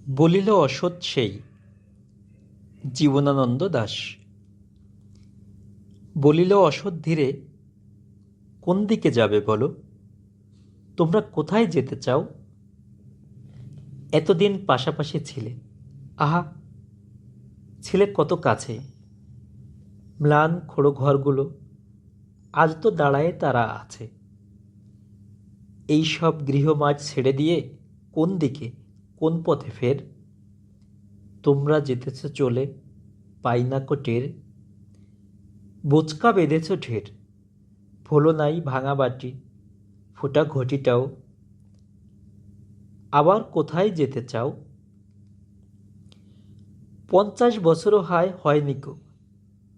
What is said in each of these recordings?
বলিল অসৎ সেই। জীবনানন্দ দাশ। বলিল অসৎ ধীরে, কোন দিকে যাবে বলো? তোমরা কোথায় যেতে চাও? এতদিন পাশাপাশি ছিলে, আহা, ছিলে কত কাছে। ম্লান খোড়ো ঘরগুলো আজ তো দাঁড়ায়ে তারা আছে। এই সব গৃহমাজ ছেড়ে দিয়ে কোন দিকে, কোন পথে ফের? তোমরা যেতেছ চলে, পাই না কো টের। বোচকা বেঁধেছ ঢের, ভোলো নাই ভাঙা বাটি, ফোটা ঘটিটাও। আবার কোথায় যেতে চাও? 50 বছরও হয়নি কো,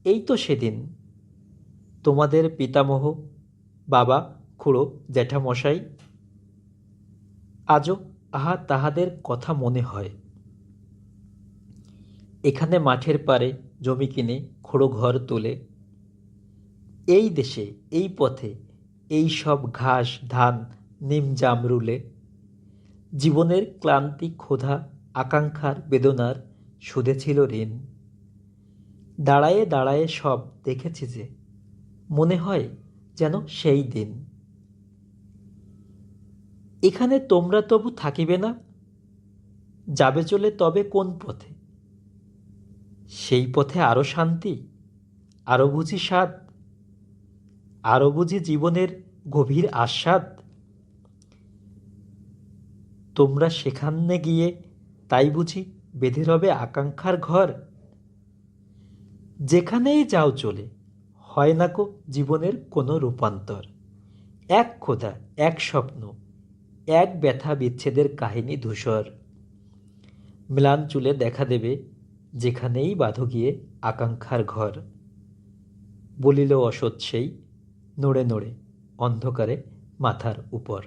এই তো সেদিন তোমাদের পিতামহ, বাবা, খুড়ো, জ্যাঠামশাই, আজও আহা তাহাদের কথা মনে হয়। এখানে মাঠের পারে জমি কিনে খোড়ো ঘর তোলে। এই দেশে, এই পথে, এই সব ঘাস ধান নিম জামরুলে জীবনের ক্লান্তি ক্ষুধা আকাঙ্ক্ষার বেদনার শুধেছিল ঋণ। দাঁড়ায়ে দাঁড়ায়ে সব দেখেছি যে, মনে হয় যেন সেই দিন। এখানে তোমরা তবু থাকিবে না? যাবে চলে তবে কোন পথে? সেই পথে আরো শান্তি, আরো বুঝি স্বাদ, আরো বুঝি জীবনের গভীর আস্বাদ? তোমরা সেখানে গিয়ে তাই বুঝি বেঁধে রবে আকাঙ্ক্ষার ঘর? যেখানেই যাও চলে, হয় না কো জীবনের কোনো রূপান্তর। এক ক্ষুধা, এক স্বপ্ন, এক ব্যথা বিচ্ছেদের কাহিনী ধূসর। ম্লান চুলে দেখা দেবে যেখানেই বাঁধো গিয়ে আকাঙ্ক্ষার ঘর। বলিল অসৎ সেই, নড়ে নড়ে অন্ধকারে মাথার উপর।